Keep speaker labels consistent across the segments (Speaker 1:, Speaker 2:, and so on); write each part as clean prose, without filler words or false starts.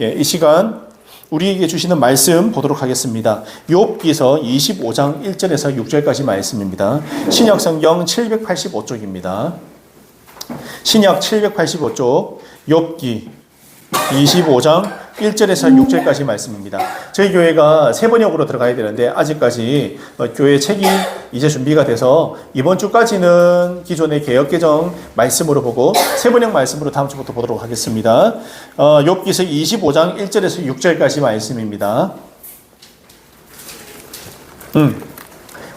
Speaker 1: 예, 이 시간 우리에게 주시는 말씀 보도록 하겠습니다. 욥기서 25장 1절에서 6절까지 말씀입니다. 신약 성경 785쪽입니다. 신약 785쪽 욥기 25장 1절에서 6절까지 말씀입니다. 저희 교회가 세 번역으로 들어가야 되는데 아직까지 교회 책이 이제 준비가 돼서 이번 주까지는 기존의 개역 개정 말씀으로 보고 세 번역 말씀으로 다음 주부터 보도록 하겠습니다. 욥기서 25장 1절에서 6절까지 말씀입니다.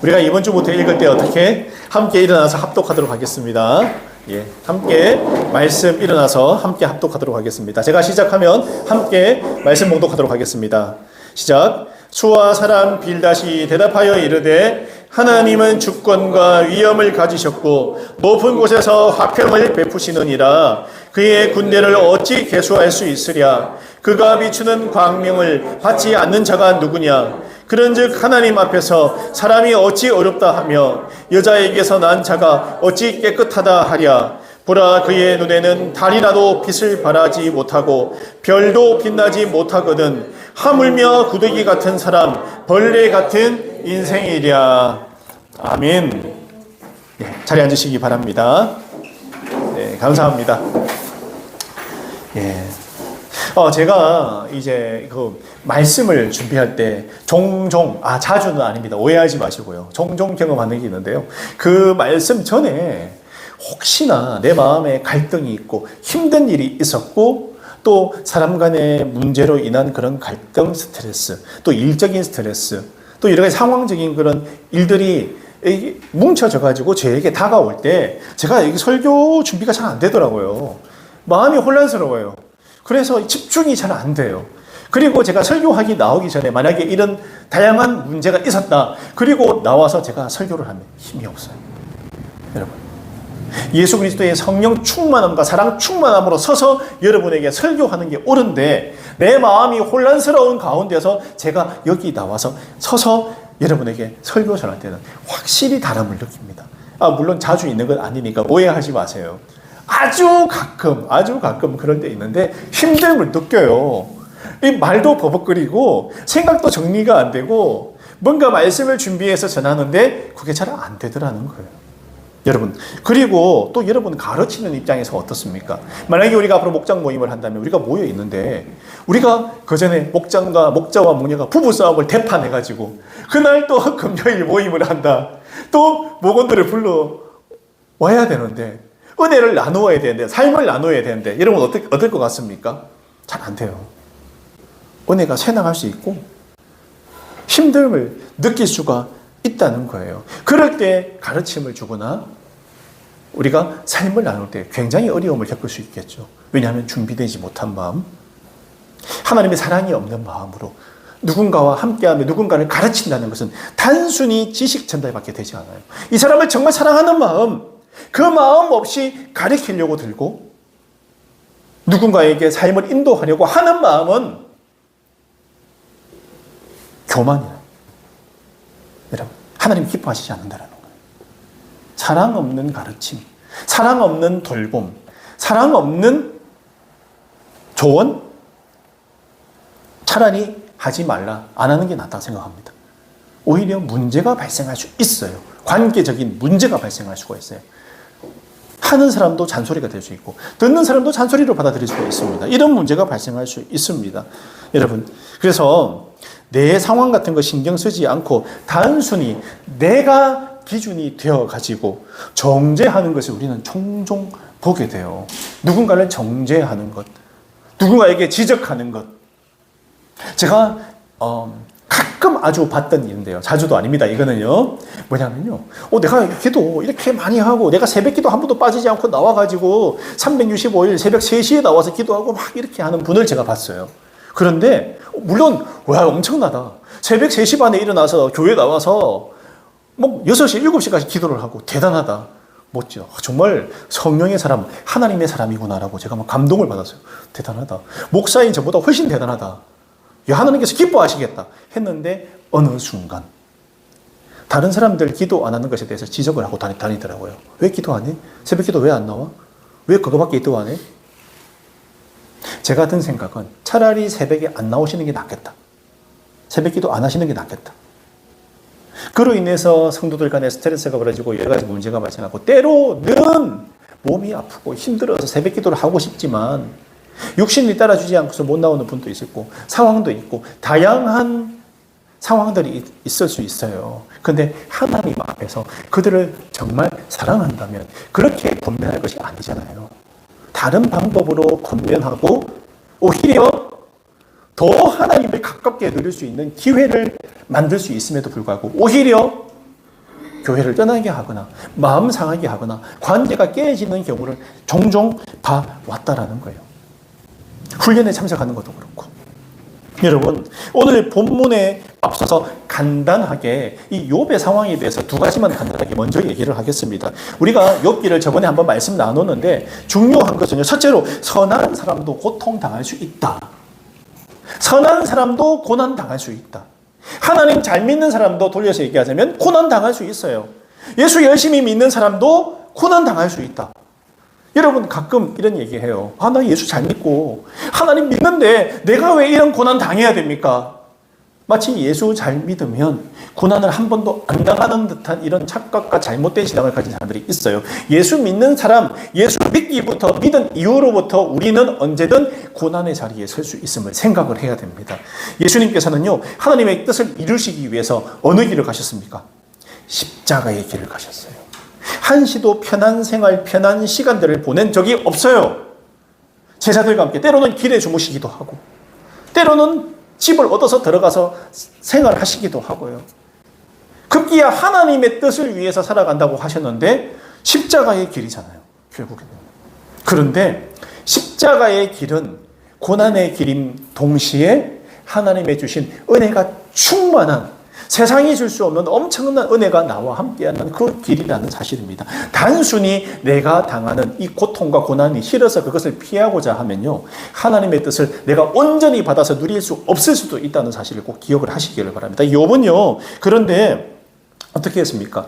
Speaker 1: 우리가 이번 주부터 읽을 때 어떻게 함께 일어나서 합독하도록 하겠습니다. 예, 함께 말씀 일어나서 함께 합독하도록 하겠습니다. 제가 시작하면 함께 말씀 봉독하도록 하겠습니다. 시작. 수아 사람 빌닷이 대답하여 이르되 하나님은 주권과 위엄을 가지셨고 높은 곳에서 화평을 베푸시느니라. 그의 군대를 어찌 계수할 수 있으랴. 그가 비추는 광명을 받지 않는 자가 누구냐. 그런즉 하나님 앞에서 사람이 어찌 어렵다 하며 여자에게서 난 자가 어찌 깨끗하다 하랴. 보라, 그의 눈에는 달이라도 빛을 발하지 못하고 별도 빛나지 못하거든. 하물며 구더기 같은 사람, 벌레 같은 인생이랴. 아멘. 네, 자리에 앉으시기 바랍니다. 네, 감사합니다. 예. 제가 이제 그 말씀을 준비할 때 종종, 자주는 아닙니다. 오해하지 마시고요. 종종 경험하는 게 있는데요. 그 말씀 전에 혹시나 내 마음에 갈등이 있고 힘든 일이 있었고 또 사람 간의 문제로 인한 그런 갈등, 스트레스, 또 일적인 스트레스, 또 여러 가지 상황적인 그런 일들이 뭉쳐져가지고 저에게 다가올 때 제가 여기 설교 준비가 잘 안 되더라고요. 마음이 혼란스러워요. 그래서 집중이 잘 안 돼요. 그리고 제가 설교하기 나오기 전에 만약에 이런 다양한 문제가 있었다. 그리고 나와서 제가 설교를 하면 힘이 없어요. 여러분, 예수 그리스도의 성령 충만함과 사랑 충만함으로 서서 여러분에게 설교하는 게 옳은데 내 마음이 혼란스러운 가운데서 제가 여기 나와서 서서 여러분에게 설교 전할 때는 확실히 다름을 느낍니다. 물론 자주 있는 건 아니니까 오해하지 마세요. 아주 가끔 그런 데 있는데 힘듦을 느껴요. 이 말도 버벅거리고 생각도 정리가 안 되고 뭔가 말씀을 준비해서 전하는데 그게 잘 안 되더라는 거예요. 여러분, 그리고 또 여러분 가르치는 입장에서 어떻습니까? 만약에 우리가 앞으로 목장 모임을 한다면 우리가 모여 있는데 우리가 그전에 목자와 목녀가 부부싸움을 대판해가지고 그날 또 금요일 모임을 한다. 또 목원들을 불러 와야 되는데 은혜를 나누어야 되는데 삶을 나누어야 되는데 여러분 어떨 것 같습니까? 잘 안 돼요. 은혜가 쇠나갈 수 있고 힘듦을 느낄 수가 있다는 거예요. 그럴 때 가르침을 주거나 우리가 삶을 나눌 때 굉장히 어려움을 겪을 수 있겠죠. 왜냐하면 준비되지 못한 마음, 하나님의 사랑이 없는 마음으로 누군가와 함께하며 누군가를 가르친다는 것은 단순히 지식 전달밖에 되지 않아요. 이 사람을 정말 사랑하는 마음, 그 마음 없이 가르치려고 들고 누군가에게 삶을 인도하려고 하는 마음은 교만이에요. 여러분, 하나님 기뻐하시지 않는다는 거예요. 사랑 없는 가르침, 사랑 없는 돌봄, 사랑 없는 조언, 차라리 하지 말라, 안 하는 게 낫다고 생각합니다. 오히려 문제가 발생할 수 있어요. 관계적인 문제가 발생할 수가 있어요. 하는 사람도 잔소리가 될 수 있고 듣는 사람도 잔소리로 받아들일 수가 있습니다. 이런 문제가 발생할 수 있습니다. 여러분, 그래서 내 상황 같은 거 신경 쓰지 않고 단순히 내가 기준이 되어가지고 정죄하는 것을 우리는 종종 보게 돼요. 누군가를 정죄하는 것, 누군가에게 지적하는 것. 제가 가끔 아주 봤던 일인데요. 자주도 아닙니다. 이거는요. 뭐냐면요. 내가 기도 이렇게 많이 하고 내가 새벽 기도 한 번도 빠지지 않고 나와가지고 365일 새벽 3시에 나와서 기도하고 막 이렇게 하는 분을 제가 봤어요. 그런데 물론 와 엄청나다. 새벽 3시 반에 일어나서 교회 나와서 뭐 6시, 7시까지 기도를 하고 대단하다. 멋지다. 정말 성령의 사람, 하나님의 사람이구나라고 제가 막 감동을 받았어요. 대단하다. 목사인 저보다 훨씬 대단하다. 하나님께서 기뻐하시겠다 했는데 어느 순간 다른 사람들 기도 안 하는 것에 대해서 지적을 하고 다니더라고요. 왜 기도 안 해? 새벽 기도 왜 안 나와? 왜 그거밖에 기도 안 해? 제가 든 생각은 차라리 새벽에 안 나오시는 게 낫겠다. 새벽 기도 안 하시는 게 낫겠다. 그로 인해서 성도들 간에 스트레스가 벌어지고 여러 가지 문제가 발생하고 때로는 몸이 아프고 힘들어서 새벽 기도를 하고 싶지만 육신이 따라주지 않고서 못 나오는 분도 있고 상황도 있고 다양한 상황들이 있을 수 있어요. 근데 하나님 앞에서 그들을 정말 사랑한다면 그렇게 권면할 것이 아니잖아요. 다른 방법으로 권면하고 오히려 더 하나님을 가깝게 누릴 수 있는 기회를 만들 수 있음에도 불구하고 오히려 교회를 떠나게 하거나 마음 상하게 하거나 관계가 깨지는 경우를 종종 봐왔다라는 거예요. 훈련에 참석하는 것도 그렇고. 여러분, 오늘 본문에 앞서서 간단하게 이 욥의 상황에 대해서 두 가지만 간단하게 먼저 얘기를 하겠습니다. 우리가 욥기를 저번에 한번 말씀 나눴는데 중요한 것은요. 첫째로 선한 사람도 고통당할 수 있다. 선한 사람도 고난당할 수 있다. 하나님 잘 믿는 사람도 돌려서 얘기하자면 고난당할 수 있어요. 예수 열심히 믿는 사람도 고난당할 수 있다. 여러분 가끔 이런 얘기해요. 나 예수 잘 믿고 하나님 믿는데 내가 왜 이런 고난 당해야 됩니까? 마치 예수 잘 믿으면 고난을 한 번도 안 당하는 듯한 이런 착각과 잘못된 신앙을 가진 사람들이 있어요. 예수 믿는 사람, 예수 믿기부터 믿은 이후로부터 우리는 언제든 고난의 자리에 설 수 있음을 생각을 해야 됩니다. 예수님께서는요, 하나님의 뜻을 이루시기 위해서 어느 길을 가셨습니까? 십자가의 길을 가셨어요. 한시도 편한 생활, 편한 시간들을 보낸 적이 없어요. 제자들과 함께 때로는 길에 주무시기도 하고 때로는 집을 얻어서 들어가서 생활하시기도 하고요. 급기야 하나님의 뜻을 위해서 살아간다고 하셨는데 십자가의 길이잖아요. 결국에는. 그런데 십자가의 길은 고난의 길인 동시에 하나님의 주신 은혜가 충만한 세상이 줄 수 없는 엄청난 은혜가 나와 함께하는 그 길이라는 사실입니다. 단순히 내가 당하는 이 고통과 고난이 싫어서 그것을 피하고자 하면요, 하나님의 뜻을 내가 온전히 받아서 누릴 수 없을 수도 있다는 사실을 꼭 기억을 하시기를 바랍니다. 욥은요, 그런데 어떻게 했습니까?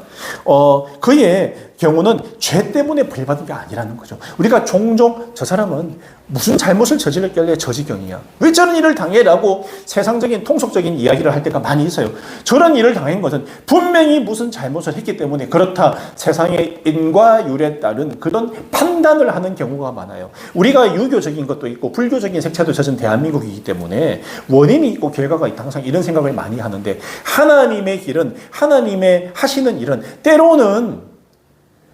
Speaker 1: 그의 경우는 죄 때문에 벌받은 게 아니라는 거죠. 우리가 종종 저 사람은 무슨 잘못을 저질렀길래 저 지경이야. 왜 저런 일을 당해라고 세상적인 통속적인 이야기를 할 때가 많이 있어요. 저런 일을 당한 것은 분명히 무슨 잘못을 했기 때문에 그렇다. 세상의 인과율에 따른 그런 판단을 하는 경우가 많아요. 우리가 유교적인 것도 있고 불교적인 색채도 젖은 대한민국이기 때문에 원인이 있고 결과가 있다. 항상 이런 생각을 많이 하는데 하나님의 길은 하나님의 하시는 일은 때로는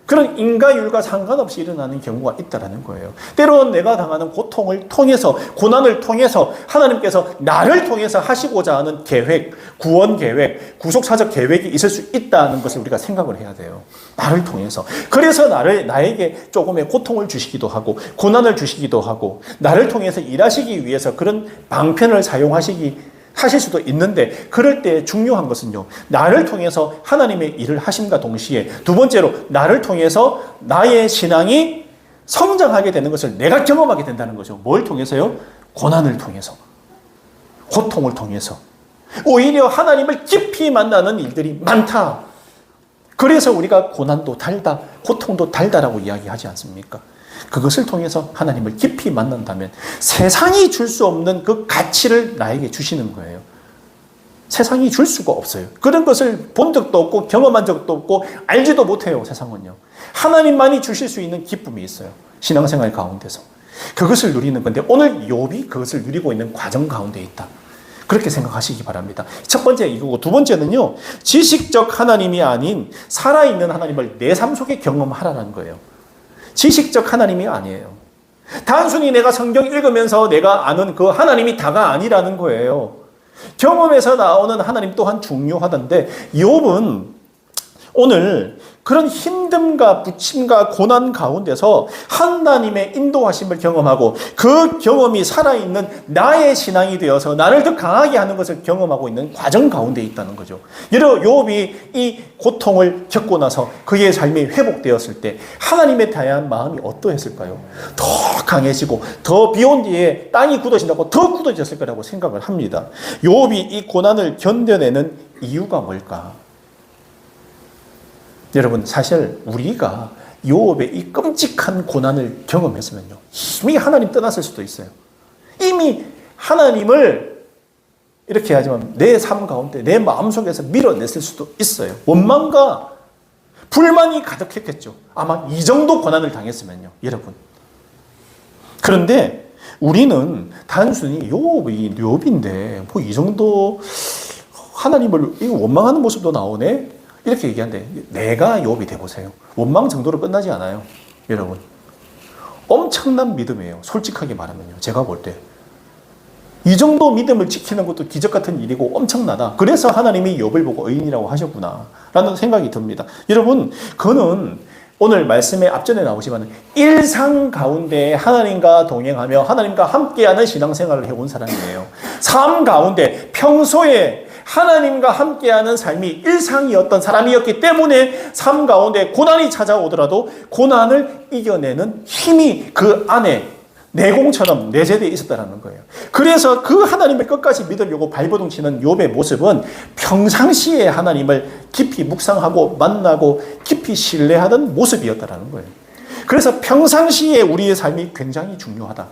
Speaker 1: 그런 인과율과 상관없이 일어나는 경우가 있다는 거예요. 때로는 내가 당하는 고통을 통해서, 고난을 통해서 하나님께서 나를 통해서 하시고자 하는 계획, 구원 계획, 구속사적 계획이 있을 수 있다는 것을 우리가 생각을 해야 돼요. 나를 통해서. 그래서 나에게 조금의 고통을 주시기도 하고, 고난을 주시기도 하고, 나를 통해서 일하시기 위해서 그런 방편을 하실 수도 있는데, 그럴 때 중요한 것은요, 나를 통해서 하나님의 일을 하심과 동시에 두 번째로 나를 통해서 나의 신앙이 성장하게 되는 것을 내가 경험하게 된다는 거죠. 뭘 통해서요? 고난을 통해서, 고통을 통해서. 오히려 하나님을 깊이 만나는 일들이 많다. 그래서 우리가 고난도 달다, 고통도 달다라고 이야기하지 않습니까? 그것을 통해서 하나님을 깊이 만난다면 세상이 줄 수 없는 그 가치를 나에게 주시는 거예요. 세상이 줄 수가 없어요. 그런 것을 본 적도 없고 경험한 적도 없고 알지도 못해요. 세상은요. 하나님만이 주실 수 있는 기쁨이 있어요. 신앙생활 가운데서. 그것을 누리는 건데 오늘 욥이 그것을 누리고 있는 과정 가운데 있다. 그렇게 생각하시기 바랍니다. 첫 번째 이거고, 두 번째는요, 지식적 하나님이 아닌 살아있는 하나님을 내 삶 속에 경험하라는 거예요. 지식적 하나님이 아니에요. 단순히 내가 성경 읽으면서 내가 아는 그 하나님이 다가 아니라는 거예요. 경험에서 나오는 하나님 또한 중요하던데, 욥은 오늘 그런 힘듦과 부침과 고난 가운데서 하나님의 인도하심을 경험하고 그 경험이 살아있는 나의 신앙이 되어서 나를 더 강하게 하는 것을 경험하고 있는 과정 가운데 있다는 거죠. 예를 들어 욥이 이 고통을 겪고 나서 그의 삶이 회복되었을 때 하나님에 대한 마음이 어떠했을까요? 더 강해지고 더 비온 뒤에 땅이 굳어진다고 더 굳어졌을 거라고 생각을 합니다. 욥이 이 고난을 견뎌내는 이유가 뭘까? 여러분, 사실 우리가 욥의 이 끔찍한 고난을 경험했으면요, 이미 하나님 떠났을 수도 있어요. 이미 하나님을 이렇게 하지만 내 삶 가운데 내 마음속에서 밀어냈을 수도 있어요. 원망과 불만이 가득했겠죠. 아마 이 정도 고난을 당했으면요, 여러분. 그런데 우리는 단순히 욥인데 뭐 이 정도 하나님을 원망하는 모습도 나오네? 이렇게 얘기하는데 내가 욥이 돼보세요. 원망 정도로 끝나지 않아요, 여러분. 엄청난 믿음이에요. 솔직하게 말하면요. 제가 볼 때. 이 정도 믿음을 지키는 것도 기적 같은 일이고 엄청나다. 그래서 하나님이 욥을 보고 의인이라고 하셨구나 라는 생각이 듭니다. 여러분, 그는 오늘 말씀에 앞전에 나오지만 일상 가운데 하나님과 동행하며 하나님과 함께하는 신앙생활을 해온 사람이에요. 삶 가운데 평소에 하나님과 함께하는 삶이 일상이었던 사람이었기 때문에 삶 가운데 고난이 찾아오더라도 고난을 이겨내는 힘이 그 안에 내공처럼 내재되어 있었다는 거예요. 그래서 그 하나님을 끝까지 믿으려고 발버둥 치는 욥의 모습은 평상시에 하나님을 깊이 묵상하고 만나고 깊이 신뢰하던 모습이었다는 거예요. 그래서 평상시에 우리의 삶이 굉장히 중요하다.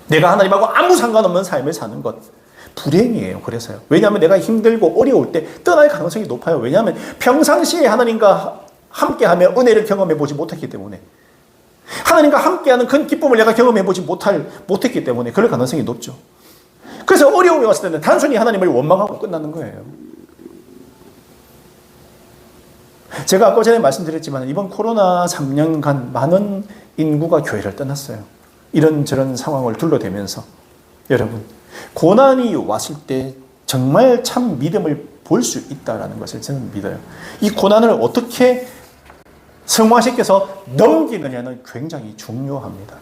Speaker 1: 내가 하나님하고 아무 상관없는 삶을 사는 것 불행이에요. 그래서요. 왜냐하면 내가 힘들고 어려울 때 떠날 가능성이 높아요. 왜냐하면 평상시에 하나님과 함께하며 은혜를 경험해 보지 못했기 때문에, 하나님과 함께하는 그 기쁨을 내가 경험해보지 못했기 때문에 그럴 가능성이 높죠. 그래서 어려움이 왔을 때는 단순히 하나님을 원망하고 끝나는 거예요. 제가 아까 전에 말씀드렸지만 이번 코로나 3년간 많은 인구가 교회를 떠났어요. 이런저런 상황을 둘러대면서. 여러분, 고난이 왔을 때 정말 참 믿음을 볼 수 있다는 것을 저는 믿어요. 이 고난을 어떻게 성화시켜서 넘기느냐는 굉장히 중요합니다.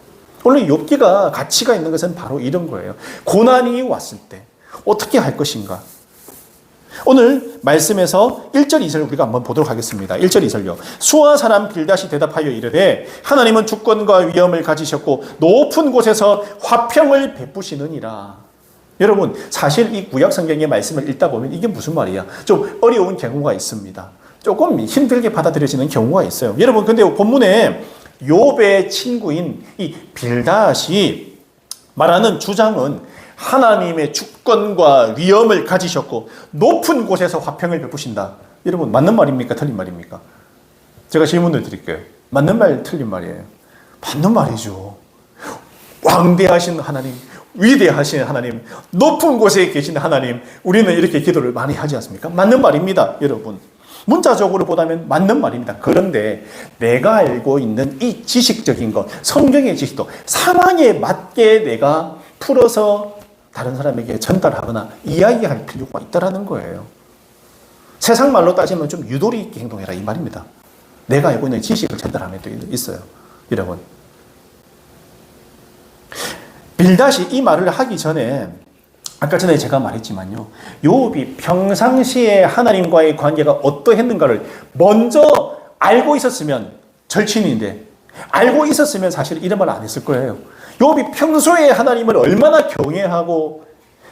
Speaker 1: 원래 욥기가 가치가 있는 것은 바로 이런 거예요. 고난이 왔을 때 어떻게 할 것인가. 오늘 말씀에서 1절 2절 우리가 한번 보도록 하겠습니다. 1절 2절요. 수아 사람 빌닷이 대답하여 이르되 하나님은 주권과 위엄을 가지셨고 높은 곳에서 화평을 베푸시느니라. 여러분, 사실 이 구약 성경의 말씀을 읽다 보면 이게 무슨 말이야? 좀 어려운 경우가 있습니다. 조금 힘들게 받아들여지는 경우가 있어요. 여러분, 근데 본문에 욥의 친구인 이 빌닷이 말하는 주장은 하나님의 주권과 위엄을 가지셨고 높은 곳에서 화평을 베푸신다. 여러분, 맞는 말입니까? 틀린 말입니까? 제가 질문을 드릴게요. 맞는 말, 틀린 말이에요? 맞는 말이죠. 왕대하신 하나님, 위대하신 하나님, 높은 곳에 계신 하나님, 우리는 이렇게 기도를 많이 하지 않습니까? 맞는 말입니다, 여러분. 문자적으로 보다면 맞는 말입니다. 그런데 내가 알고 있는 이 지식적인 것, 성경의 지식도 상황에 맞게 내가 풀어서 다른 사람에게 전달하거나 이야기할 필요가 있다는 거예요. 세상 말로 따지면 좀 유도리 있게 행동해라 이 말입니다. 내가 알고 있는 지식을 전달하면 또 있어요. 여러분, 빌닷이 이 말을 하기 전에 아까 전에 제가 말했지만요, 욥이 평상시에 하나님과의 관계가 어떠했는가를 먼저 알고 있었으면, 절친인데 알고 있었으면 사실 이런 말 안 했을 거예요. 욥이 평소에 하나님을 얼마나 경외하고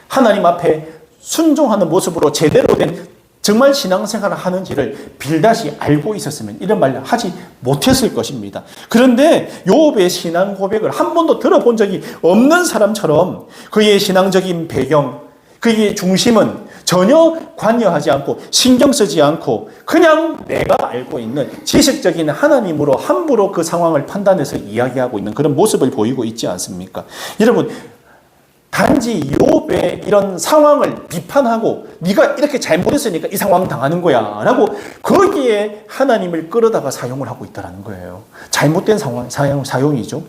Speaker 1: 하나님 앞에 순종하는 모습으로 제대로 된 정말 신앙생활을 하는지를 빌닷이 알고 있었으면 이런 말을 하지 못했을 것입니다. 그런데 욥의 신앙 고백을 한 번도 들어본 적이 없는 사람처럼 그의 신앙적인 배경, 그의 중심은 전혀 관여하지 않고 신경 쓰지 않고 그냥 내가 알고 있는 지식적인 하나님으로 함부로 그 상황을 판단해서 이야기하고 있는 그런 모습을 보이고 있지 않습니까? 여러분, 단지 욥의 이런 상황을 비판하고 네가 이렇게 잘못했으니까 이 상황 당하는 거야 라고 거기에 하나님을 끌어다가 사용을 하고 있다는 거예요. 잘못된 사용이죠.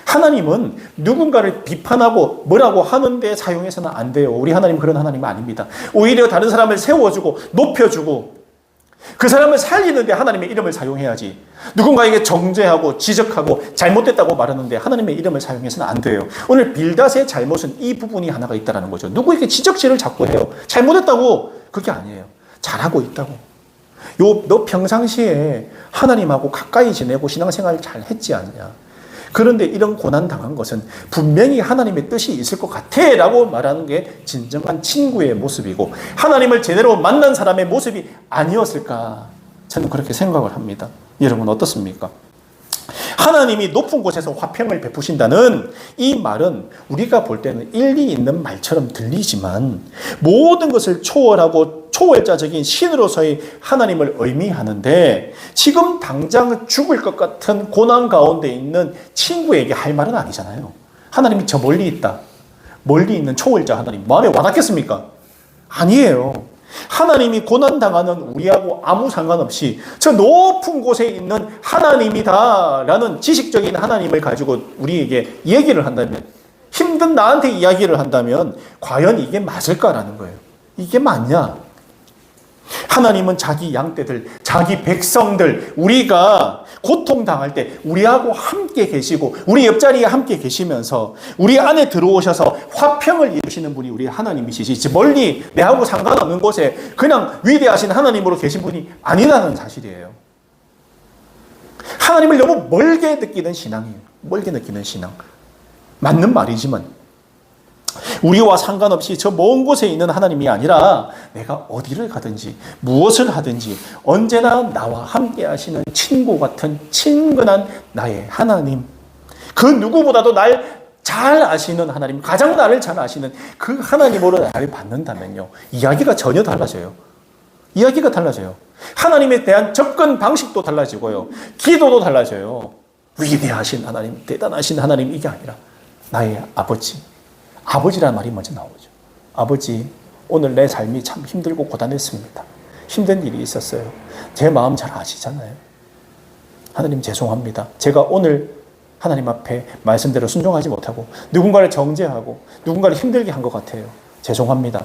Speaker 1: 하나님은 누군가를 비판하고 뭐라고 하는데 사용해서는 안 돼요. 우리 하나님 그런 하나님은 아닙니다. 오히려 다른 사람을 세워주고 높여주고 그 사람을 살리는데 하나님의 이름을 사용해야지. 누군가에게 정죄하고 지적하고 잘못됐다고 말하는데 하나님의 이름을 사용해서는 안 돼요. 오늘 빌닷의 잘못은 이 부분이 하나가 있다는 거죠. 누구에게 지적질을 자꾸 해요. 잘못했다고. 그게 아니에요. 잘하고 있다고. 너 평상시에 하나님하고 가까이 지내고 신앙생활 잘 했지 않냐. 그런데 이런 고난 당한 것은 분명히 하나님의 뜻이 있을 것 같아 라고 말하는 게 진정한 친구의 모습이고 하나님을 제대로 만난 사람의 모습이 아니었을까 저는 그렇게 생각을 합니다. 여러분 어떻습니까? 하나님이 높은 곳에서 화평을 베푸신다는 이 말은 우리가 볼 때는 일리 있는 말처럼 들리지만 모든 것을 초월하고 초월자적인 신으로서의 하나님을 의미하는데 지금 당장 죽을 것 같은 고난 가운데 있는 친구에게 할 말은 아니잖아요. 하나님이 저 멀리 있다. 멀리 있는 초월자 하나님 마음에 와닿겠습니까? 아니에요. 하나님이 고난당하는 우리하고 아무 상관없이 저 높은 곳에 있는 하나님이다라는 지식적인 하나님을 가지고 우리에게 얘기를 한다면, 힘든 나한테 이야기를 한다면 과연 이게 맞을까라는 거예요. 이게 맞냐? 하나님은 자기 양떼들, 자기 백성들, 우리가 고통당할 때 우리하고 함께 계시고 우리 옆자리에 함께 계시면서 우리 안에 들어오셔서 화평을 이루시는 분이 우리 하나님이시지 멀리 내하고 상관없는 곳에 그냥 위대하신 하나님으로 계신 분이 아니라는 사실이에요. 하나님을 너무 멀게 느끼는 신앙이에요. 멀게 느끼는 신앙. 맞는 말이지만 우리와 상관없이 저 먼 곳에 있는 하나님이 아니라 내가 어디를 가든지 무엇을 하든지 언제나 나와 함께 하시는 친구 같은 친근한 나의 하나님, 그 누구보다도 날 잘 아시는 하나님, 가장 나를 잘 아시는 그 하나님으로 나를 받는다면요, 이야기가 전혀 달라져요. 이야기가 달라져요. 하나님에 대한 접근 방식도 달라지고요, 기도도 달라져요. 위대하신 하나님, 대단하신 하나님, 이게 아니라 나의 아버지, 아버지라는 말이 먼저 나오죠. 아버지, 오늘 내 삶이 참 힘들고 고단했습니다. 힘든 일이 있었어요. 제 마음 잘 아시잖아요. 하나님 죄송합니다. 제가 오늘 하나님 앞에 말씀대로 순종하지 못하고 누군가를 정죄하고 누군가를 힘들게 한 것 같아요. 죄송합니다.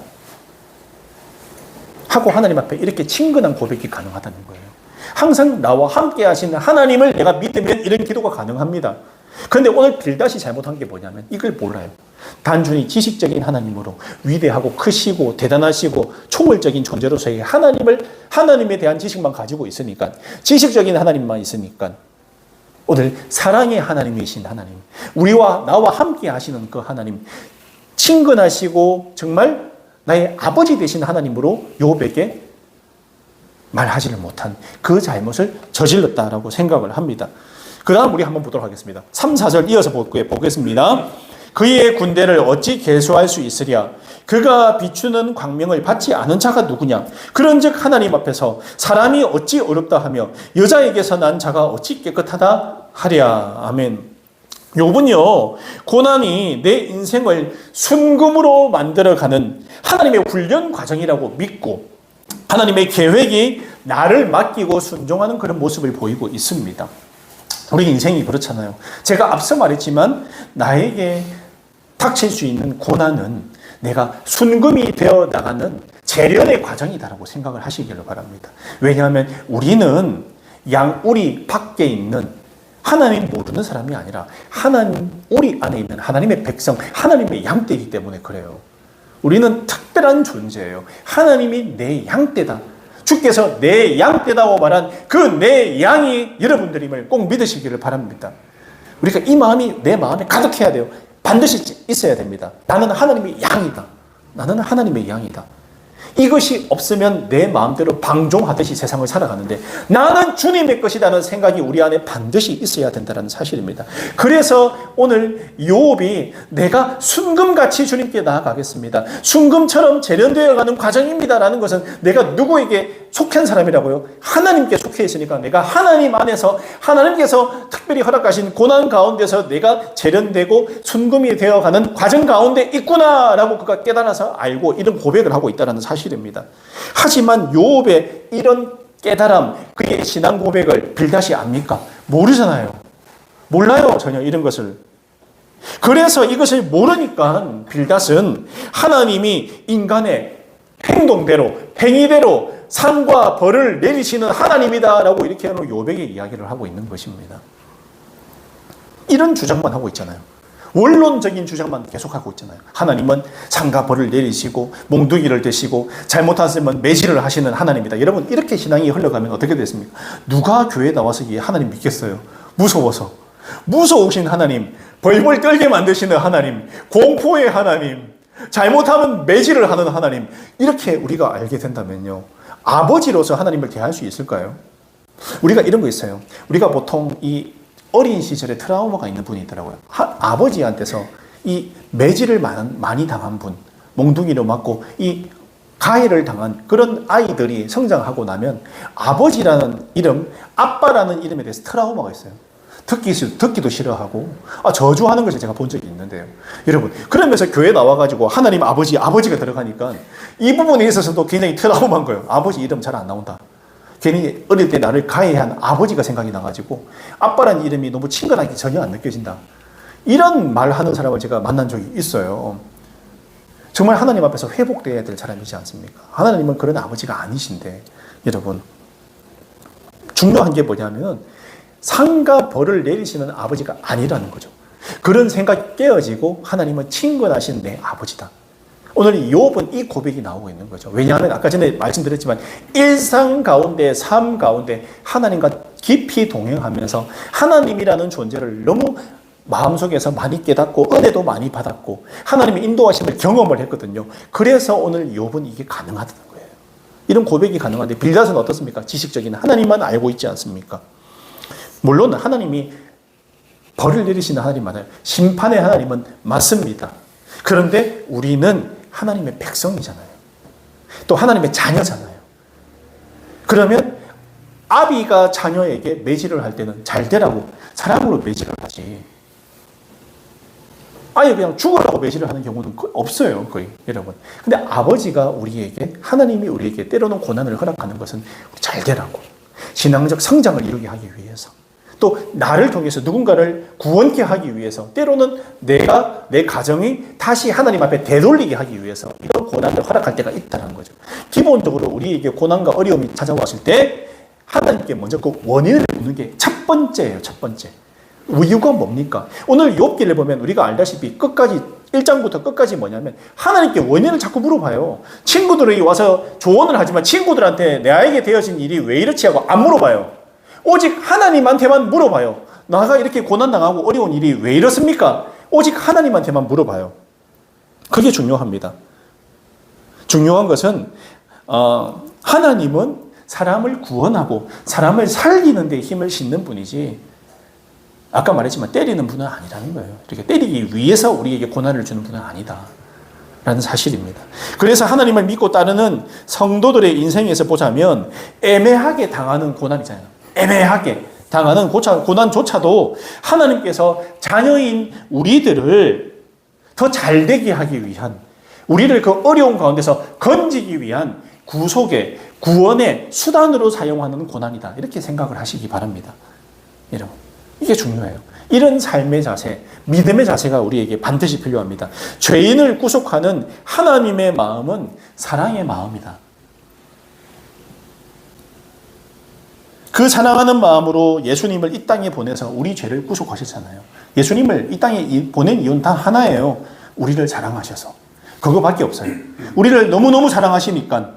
Speaker 1: 하고 하나님 앞에 이렇게 친근한 고백이 가능하다는 거예요. 항상 나와 함께 하시는 하나님을 내가 믿으면 이런 기도가 가능합니다. 그런데 오늘 빌닷이 잘못한 게 뭐냐면 이걸 몰라요. 단순히 지식적인 하나님으로 위대하고 크시고 대단하시고 초월적인 존재로서의 하나님에 대한 지식만 가지고 있으니까, 지식적인 하나님만 있으니까 오늘 사랑의 하나님이신 하나님, 우리와 나와 함께 하시는 그 하나님, 친근하시고 정말 나의 아버지 되신 하나님으로 욥에게 말하지를 못한 그 잘못을 저질렀다라고 생각을 합니다. 그 다음 우리 한번 보도록 하겠습니다. 3, 4절 이어서 보겠습니다. 그의 군대를 어찌 계수할 수 있으랴? 그가 비추는 광명을 받지 않은 자가 누구냐? 그런즉 하나님 앞에서 사람이 어찌 어렵다 하며 여자에게서 난 자가 어찌 깨끗하다 하랴. 아멘. 욥은요, 고난이 내 인생을 순금으로 만들어가는 하나님의 훈련 과정이라고 믿고 하나님의 계획이 나를 맡기고 순종하는 그런 모습을 보이고 있습니다. 우리 인생이 그렇잖아요. 제가 앞서 말했지만 나에게 닥칠 수 있는 고난은 내가 순금이 되어 나가는 재련의 과정이다라고 생각을 하시기를 바랍니다. 왜냐하면 우리는 우리 밖에 있는 하나님 모르는 사람이 아니라 하나님, 우리 안에 있는 하나님의 백성, 하나님의 양떼이기 때문에 그래요. 우리는 특별한 존재예요. 하나님이 내 양떼다. 주께서 내 양떼다고 말한 그 내 양이 여러분들임을 꼭 믿으시기를 바랍니다. 우리가 이 마음이 내 마음에 가득해야 돼요. 반드시 있어야 됩니다. 나는 하나님의 양이다. 나는 하나님의 양이다. 이것이 없으면 내 마음대로 방종하듯이 세상을 살아가는데 나는 주님의 것이라는 생각이 우리 안에 반드시 있어야 된다는 사실입니다. 그래서 오늘 욥이 내가 순금같이 주님께 나아가겠습니다. 순금처럼 재련되어가는 과정입니다라는 것은 내가 누구에게 속한 사람이라고요? 하나님께 속해 있으니까 내가 하나님 안에서 하나님께서 특별히 허락하신 고난 가운데서 내가 재련되고 순금이 되어가는 과정 가운데 있구나라고 그가 깨달아서 알고 이런 고백을 하고 있다는 사실입니다. 하지만 욥의 이런 깨달음, 그의 신앙 고백을 빌닷이 압니까? 모르잖아요. 몰라요, 전혀 이런 것을. 그래서 이것을 모르니까 빌닷은 하나님이 인간의 행동대로, 행위대로 상과 벌을 내리시는 하나님이다라고 이렇게 하는 욥에게 이야기를 하고 있는 것입니다. 이런 주장만 하고 있잖아요. 원론적인 주장만 계속하고 있잖아요. 하나님은 상과 벌을 내리시고 몽둥이를 대시고 잘못하시면 매질을 하시는 하나님이다. 여러분, 이렇게 신앙이 흘러가면 어떻게 됐습니까? 누가 교회에 나와서 이 하나님 믿겠어요? 무서워서. 무서우신 하나님, 벌벌 떨게 만드시는 하나님, 공포의 하나님, 잘못하면 매질을 하는 하나님, 이렇게 우리가 알게 된다면요, 아버지로서 하나님을 대할 수 있을까요? 우리가 이런 거 있어요. 우리가 보통 이 어린 시절에 트라우마가 있는 분이 있더라고요. 아버지한테서 이 매질을 많이 당한 분, 몽둥이로 맞고 이 가해를 당한 그런 아이들이 성장하고 나면 아버지라는 이름, 아빠라는 이름에 대해서 트라우마가 있어요. 듣기도 싫어하고 저주하는 것을 제가 본 적이 있는데요. 여러분, 그러면서 교회 나와가지고 하나님 아버지가 들어가니까 이 부분에 있어서도 굉장히 트라우마인 거예요. 아버지 이름 잘 안 나온다. 괜히 어릴 때 나를 가해한 아버지가 생각이 나가지고 아빠라는 이름이 너무 친근하게 전혀 안 느껴진다. 이런 말 하는 사람을 제가 만난 적이 있어요. 정말 하나님 앞에서 회복되어야 될 사람이지 않습니까? 하나님은 그런 아버지가 아니신데, 여러분, 중요한 게 뭐냐면 상과 벌을 내리시는 아버지가 아니라는 거죠. 그런 생각이 깨어지고 하나님은 친근하신 내 아버지다. 오늘 욥은 이 고백이 나오고 있는 거죠. 왜냐하면 아까 전에 말씀드렸지만 일상 가운데 삶 가운데 하나님과 깊이 동행하면서 하나님이라는 존재를 너무 마음속에서 많이 깨닫고 은혜도 많이 받았고 하나님의 인도하심을 경험을 했거든요. 그래서 오늘 욥은 이게 가능하다는 거예요. 이런 고백이 가능한데 빌닷은 어떻습니까? 지식적인 하나님만 알고 있지 않습니까? 물론 하나님이 벌을 내리시는 하나님 맞아요. 심판의 하나님은 맞습니다. 그런데 우리는 하나님의 백성이잖아요. 또 하나님의 자녀잖아요. 그러면 아비가 자녀에게 매질을 할 때는 잘 되라고 사랑으로 매질을 하지. 아예 그냥 죽으라고 매질을 하는 경우는 없어요, 거의, 여러분. 근데 아버지가 우리에게, 하나님이 우리에게 때로는 고난을 허락하는 것은 잘 되라고, 신앙적 성장을 이루게 하기 위해서, 또 나를 통해서 누군가를 구원케 하기 위해서, 때로는 내가 내 가정이 다시 하나님 앞에 되돌리게 하기 위해서 이런 고난을 허락할 때가 있다는 거죠. 기본적으로 우리에게 고난과 어려움이 찾아왔을 때 하나님께 먼저 그 원인을 묻는 게 첫 번째예요. 첫 번째. 이유가 뭡니까? 오늘 욥기를 보면 우리가 알다시피 끝까지 1장부터 끝까지 뭐냐면 하나님께 원인을 자꾸 물어봐요. 친구들이 와서 조언을 하지만 친구들한테 나에게 되어진 일이 왜 이렇지 하고 안 물어봐요. 오직 하나님한테만 물어봐요. 나가 이렇게 고난당하고 어려운 일이 왜 이렇습니까? 오직 하나님한테만 물어봐요. 그게 중요합니다. 중요한 것은 하나님은 사람을 구원하고 사람을 살리는 데 힘을 싣는 분이지, 아까 말했지만 때리는 분은 아니라는 거예요. 이렇게 때리기 위해서 우리에게 고난을 주는 분은 아니다 라는 사실입니다. 그래서 하나님을 믿고 따르는 성도들의 인생에서 보자면 애매하게 당하는 고난이잖아요. 애매하게 당하는 고난조차도 하나님께서 자녀인 우리들을 더 잘되게 하기 위한, 우리를 그 어려운 가운데서 건지기 위한 구속의, 구원의 수단으로 사용하는 고난이다, 이렇게 생각을 하시기 바랍니다. 여러분, 이게 중요해요. 이런 삶의 자세, 믿음의 자세가 우리에게 반드시 필요합니다. 죄인을 구속하는 하나님의 마음은 사랑의 마음이다. 그 사랑하는 마음으로 예수님을 이 땅에 보내서 우리 죄를 구속하셨잖아요. 예수님을 이 땅에 보낸 이유는 다 하나예요. 우리를 사랑하셔서. 그거밖에 없어요. 우리를 너무너무 사랑하시니까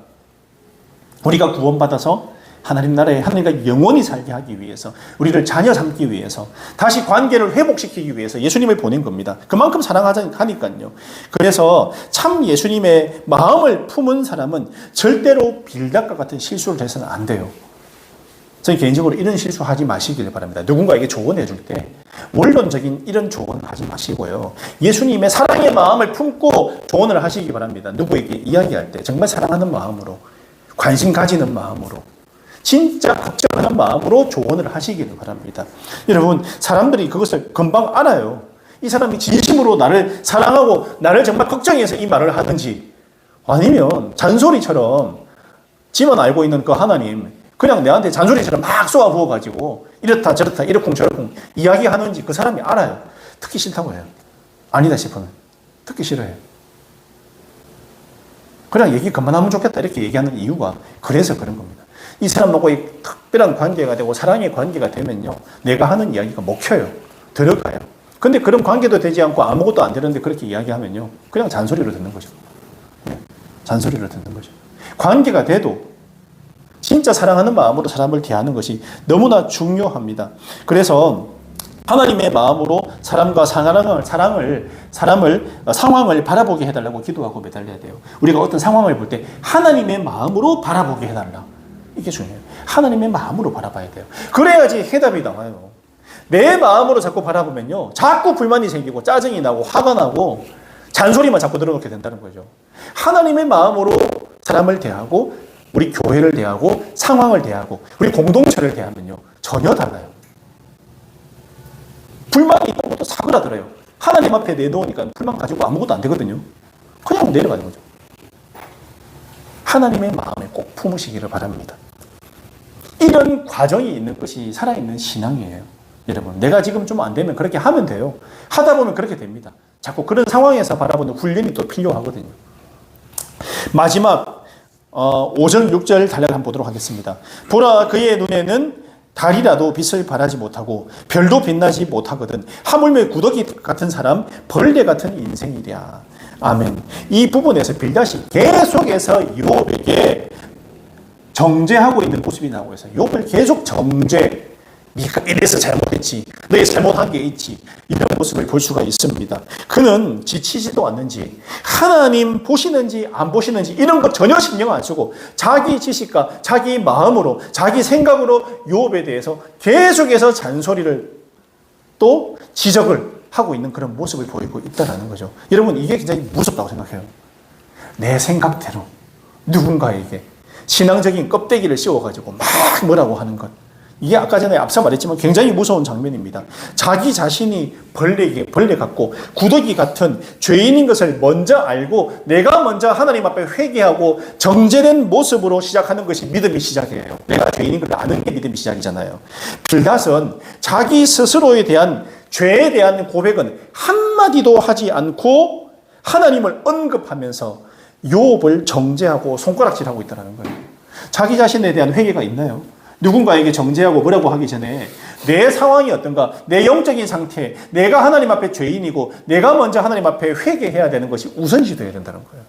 Speaker 1: 우리가 구원받아서 하나님 나라에 하나님과 영원히 살게 하기 위해서, 우리를 자녀 삼기 위해서, 다시 관계를 회복시키기 위해서 예수님을 보낸 겁니다. 그만큼 사랑하니까요. 그래서 참 예수님의 마음을 품은 사람은 절대로 빌닷과 같은 실수를 해서는 안 돼요. 저는 개인적으로 이런 실수하지 마시길 바랍니다. 누군가에게 조언해 줄 때 원론적인 이런 조언을 하지 마시고요. 예수님의 사랑의 마음을 품고 조언을 하시기 바랍니다. 누구에게 이야기할 때 정말 사랑하는 마음으로, 관심 가지는 마음으로, 진짜 걱정하는 마음으로 조언을 하시기를 바랍니다. 여러분, 사람들이 그것을 금방 알아요. 이 사람이 진심으로 나를 사랑하고 나를 정말 걱정해서 이 말을 하든지, 아니면 잔소리처럼 지만 알고 있는 그 하나님 그냥 내한테 잔소리처럼 막 쏘아 부어가지고 이렇다 저렇다 이렇쿵 저렇쿵 이야기하는지 그 사람이 알아요. 듣기 싫다고 해요. 아니다 싶으면 듣기 싫어요. 그냥 얘기 그만하면 좋겠다 이렇게 얘기하는 이유가 그래서 그런 겁니다. 이 사람하고의 특별한 관계가 되고 사랑의 관계가 되면요, 내가 하는 이야기가 먹혀요. 들어가요. 근데 그런 관계도 되지 않고 아무것도 안 되는데 그렇게 이야기하면요, 그냥 잔소리로 듣는 거죠. 잔소리로 듣는 거죠. 관계가 돼도 진짜 사랑하는 마음으로 사람을 대하는 것이 너무나 중요합니다. 그래서 하나님의 마음으로 사람과 상황을 바라보게 해달라고 기도하고 매달려야 돼요. 우리가 어떤 상황을 볼 때 하나님의 마음으로 바라보게 해달라. 이게 중요해요. 하나님의 마음으로 바라봐야 돼요. 그래야지 해답이 나와요. 내 마음으로 자꾸 바라보면요, 자꾸 불만이 생기고 짜증이 나고 화가 나고 잔소리만 자꾸 들어놓게 된다는 거죠. 하나님의 마음으로 사람을 대하고 우리 교회를 대하고 상황을 대하고 우리 공동체를 대하면요 전혀 달라요. 불만이 있는 것도 사그라들어요. 하나님 앞에 내놓으니까 불만 가지고 아무것도 안 되거든요. 그냥 내려가는 거죠. 하나님의 마음에 꼭 품으시기를 바랍니다. 이런 과정이 있는 것이 살아있는 신앙이에요. 여러분, 내가 지금 좀 안 되면 그렇게 하면 돼요. 하다 보면 그렇게 됩니다. 자꾸 그런 상황에서 바라보는 훈련이 또 필요하거든요. 마지막 5절 6절 단락을 한번 보도록 하겠습니다. 보라, 그의 눈에는 달이라도 빛을 발하지 못하고 별도 빛나지 못하거든 하물며 구더기 같은 사람, 벌레 같은 인생이랴. 아멘. 이 부분에서 빌닷이 계속해서 욥에게 정죄하고 있는 모습이 나오고 있어요. 욥을 계속 정죄. 네가 이래서 잘못했지. 너희 잘못한 게 있지. 이런 모습을 볼 수가 있습니다. 그는 지치지도 않는지, 하나님 보시는지 안 보시는지 이런 거 전혀 신경 안 쓰고 자기 지식과 자기 마음으로 자기 생각으로 욥에 대해서 계속해서 잔소리를 또 지적을 하고 있는 그런 모습을 보이고 있다는 거죠. 여러분, 이게 굉장히 무섭다고 생각해요. 내 생각대로 누군가에게 신앙적인 껍데기를 씌워가지고 막 뭐라고 하는 것. 이게 아까 전에 앞서 말했지만 굉장히 무서운 장면입니다. 자기 자신이 벌레 같고 구더기 같은 죄인인 것을 먼저 알고 내가 먼저 하나님 앞에 회개하고 정죄된 모습으로 시작하는 것이 믿음의 시작이에요. 내가 죄인인 걸 아는 게 믿음의 시작이잖아요. 빌닷은 자기 스스로에 대한 죄에 대한 고백은 한마디도 하지 않고 하나님을 언급하면서 욥을 정죄하고 손가락질하고 있다는 거예요. 자기 자신에 대한 회개가 있나요? 누군가에게 정죄하고 뭐라고 하기 전에 내 상황이 어떤가, 내 영적인 상태, 내가 하나님 앞에 죄인이고 내가 먼저 하나님 앞에 회개해야 되는 것이 우선시 되어야 된다는 거예요.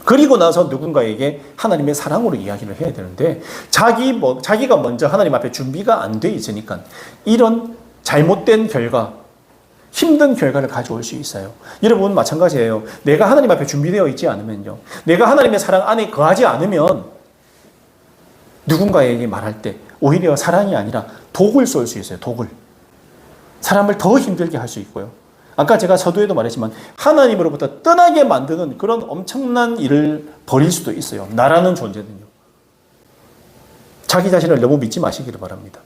Speaker 1: 그리고 나서 누군가에게 하나님의 사랑으로 이야기를 해야 되는데 자기가 먼저 하나님 앞에 준비가 안 돼 있으니까 이런 잘못된 결과, 힘든 결과를 가져올 수 있어요. 여러분 마찬가지예요. 내가 하나님 앞에 준비되어 있지 않으면요, 내가 하나님의 사랑 안에 거하지 않으면 누군가에게 말할 때 오히려 사랑이 아니라 독을 쏠 수 있어요. 독을. 사람을 더 힘들게 할 수 있고요. 아까 제가 서두에도 말했지만 하나님으로부터 떠나게 만드는 그런 엄청난 일을 벌일 수도 있어요. 나라는 존재는요. 자기 자신을 너무 믿지 마시기를 바랍니다.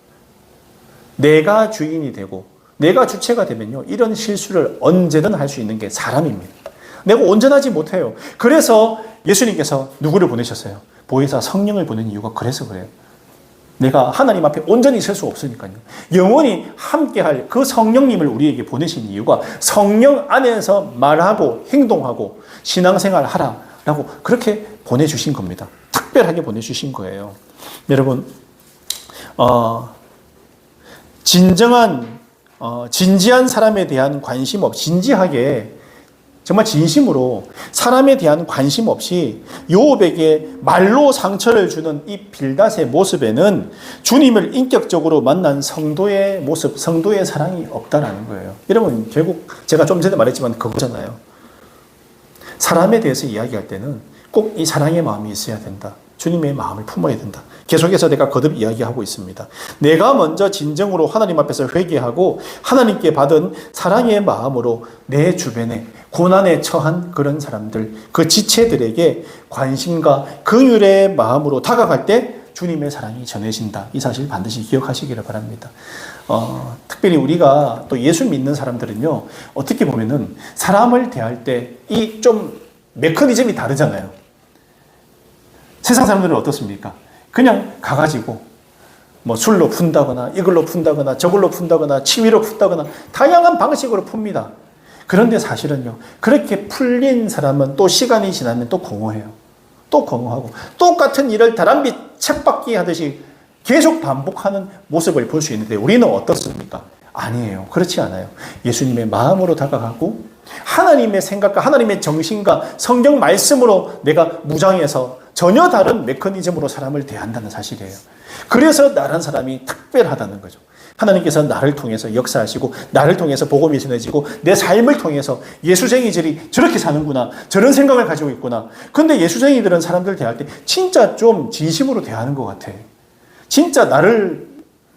Speaker 1: 내가 주인이 되고 내가 주체가 되면요, 이런 실수를 언제든 할 수 있는 게 사람입니다. 내가 온전하지 못해요. 그래서 예수님께서 누구를 보내셨어요? 보혜사 성령을 보낸 이유가 그래서 그래요. 내가 하나님 앞에 온전히 설 수 없으니까요. 영원히 함께할 그 성령님을 우리에게 보내신 이유가 성령 안에서 말하고 행동하고 신앙생활 하라라고 그렇게 보내주신 겁니다. 특별하게 보내주신 거예요. 여러분, 진지한 사람에 대한 관심 없이, 진지하게 정말 진심으로 사람에 대한 관심 없이 욥에게 말로 상처를 주는 이 빌닷의 모습에는 주님을 인격적으로 만난 성도의 모습, 성도의 사랑이 없다라는 거예요. 여러분, 결국 제가 좀 전에 말했지만 그거잖아요. 사람에 대해서 이야기할 때는 꼭 이 사랑의 마음이 있어야 된다. 주님의 마음을 품어야 된다. 계속해서 내가 거듭 이야기하고 있습니다. 내가 먼저 진정으로 하나님 앞에서 회개하고 하나님께 받은 사랑의 마음으로 내 주변에 고난에 처한 그런 사람들, 그 지체들에게 관심과 긍휼의 마음으로 다가갈 때 주님의 사랑이 전해진다. 이 사실 반드시 기억하시기를 바랍니다. 특별히 우리가 또 예수 믿는 사람들은요, 어떻게 보면은 사람을 대할 때 이 좀 메커니즘이 다르잖아요. 세상 사람들은 어떻습니까? 그냥 가가지고 뭐 술로 푼다거나 이걸로 푼다거나 저걸로 푼다거나 치위로 푼다거나 다양한 방식으로 풉니다. 그런데 사실은요, 그렇게 풀린 사람은 또 시간이 지나면 또 공허해요. 또 공허하고 똑같은 일을 다람쥐 쳇바퀴 하듯이 계속 반복하는 모습을 볼 수 있는데 우리는 어떻습니까? 아니에요. 그렇지 않아요. 예수님의 마음으로 다가가고 하나님의 생각과 하나님의 정신과 성경 말씀으로 내가 무장해서 전혀 다른 메커니즘으로 사람을 대한다는 사실이에요. 그래서 나란 사람이 특별하다는 거죠. 하나님께서 나를 통해서 역사하시고 나를 통해서 복음이 전해지고 내 삶을 통해서 예수쟁이들이 저렇게 사는구나, 저런 생각을 가지고 있구나. 근데 예수쟁이들은 사람들 대할 때 진짜 좀 진심으로 대하는 것 같아. 진짜 나를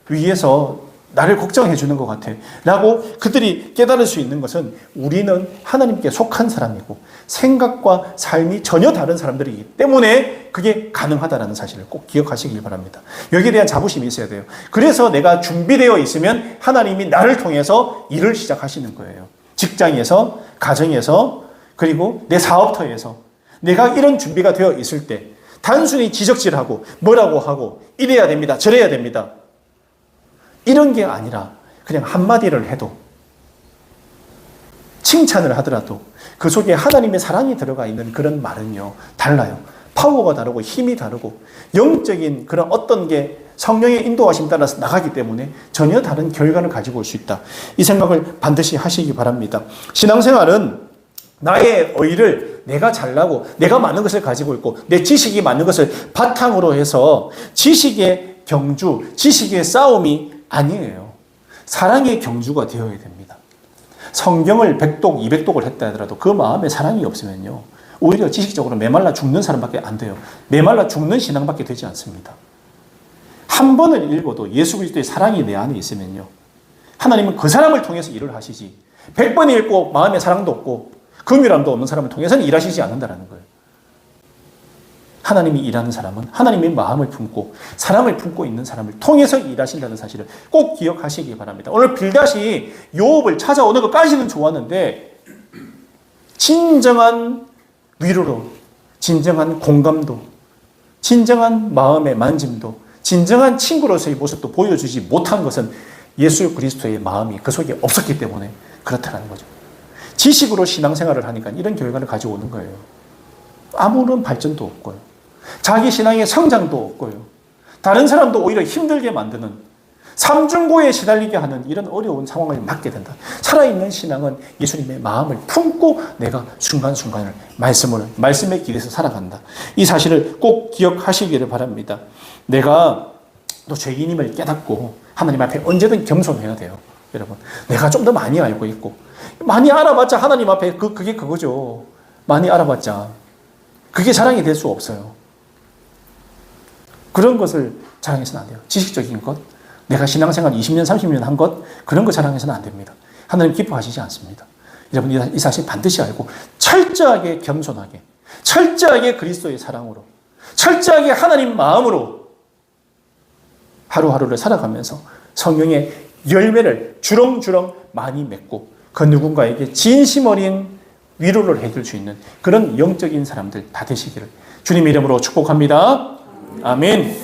Speaker 1: 위해서 나를 걱정해 주는 것 같아 라고 그들이 깨달을 수 있는 것은 우리는 하나님께 속한 사람이고 생각과 삶이 전혀 다른 사람들이기 때문에 그게 가능하다는 사실을 꼭 기억하시길 바랍니다. 여기에 대한 자부심이 있어야 돼요. 그래서 내가 준비되어 있으면 하나님이 나를 통해서 일을 시작하시는 거예요. 직장에서, 가정에서, 그리고 내 사업터에서 내가 이런 준비가 되어 있을 때 단순히 지적질하고 뭐라고 하고 이래야 됩니다, 저래야 됩니다, 이런 게 아니라 그냥 한마디를 해도, 칭찬을 하더라도 그 속에 하나님의 사랑이 들어가 있는 그런 말은요, 달라요. 파워가 다르고 힘이 다르고 영적인 그런 어떤 게 성령의 인도하심 따라서 나가기 때문에 전혀 다른 결과를 가지고 올 수 있다. 이 생각을 반드시 하시기 바랍니다. 신앙생활은 나의 의를 내가 잘나고 내가 많은 것을 가지고 있고 내 지식이 많은 것을 바탕으로 해서 지식의 경주, 지식의 싸움이 아니에요. 사랑의 경주가 되어야 됩니다. 성경을 100독, 200독을 했다 하더라도 그 마음에 사랑이 없으면요, 오히려 지식적으로 메말라 죽는 사람밖에 안 돼요. 메말라 죽는 신앙밖에 되지 않습니다. 한 번을 읽어도 예수 그리스도의 사랑이 내 안에 있으면요, 하나님은 그 사람을 통해서 일을 하시지 100번 읽고 마음에 사랑도 없고 긍휼함도 없는 사람을 통해서는 일하시지 않는다는 거예요. 하나님이 일하는 사람은 하나님의 마음을 품고 사랑을 품고 있는 사람을 통해서 일하신다는 사실을 꼭 기억하시기 바랍니다. 오늘 빌닷이 욥을 찾아오는 것까지는 좋았는데 진정한 위로로, 진정한 공감도, 진정한 마음의 만짐도, 진정한 친구로서의 모습도 보여주지 못한 것은 예수 그리스도의 마음이 그 속에 없었기 때문에 그렇다는 거죠. 지식으로 신앙생활을 하니까 이런 결과를 가지고 오는 거예요. 아무런 발전도 없고요. 자기 신앙의 성장도 없고요. 다른 사람도 오히려 힘들게 만드는, 삼중고에 시달리게 하는 이런 어려운 상황을 맞게 된다. 살아있는 신앙은 예수님의 마음을 품고 내가 순간순간을 말씀의 길에서 살아간다. 이 사실을 꼭 기억하시기를 바랍니다. 내가 또 죄인임을 깨닫고 하나님 앞에 언제든 겸손해야 돼요. 여러분, 내가 좀 더 많이 알고 있고 많이 알아봤자 하나님 앞에 그게 그거죠. 많이 알아봤자 그게 자랑이 될 수 없어요. 그런 것을 자랑해서는 안 돼요. 지식적인 것, 내가 신앙생활 20년, 30년 한 것, 그런 거 자랑해서는 안 됩니다. 하나님 기뻐하시지 않습니다. 여러분, 이 사실 반드시 알고 철저하게 겸손하게, 철저하게 그리스도의 사랑으로, 철저하게 하나님 마음으로 하루하루를 살아가면서 성령의 열매를 주렁주렁 많이 맺고 그 누군가에게 진심 어린 위로를 해줄 수 있는 그런 영적인 사람들 다 되시기를 주님의 이름으로 축복합니다. 아멘.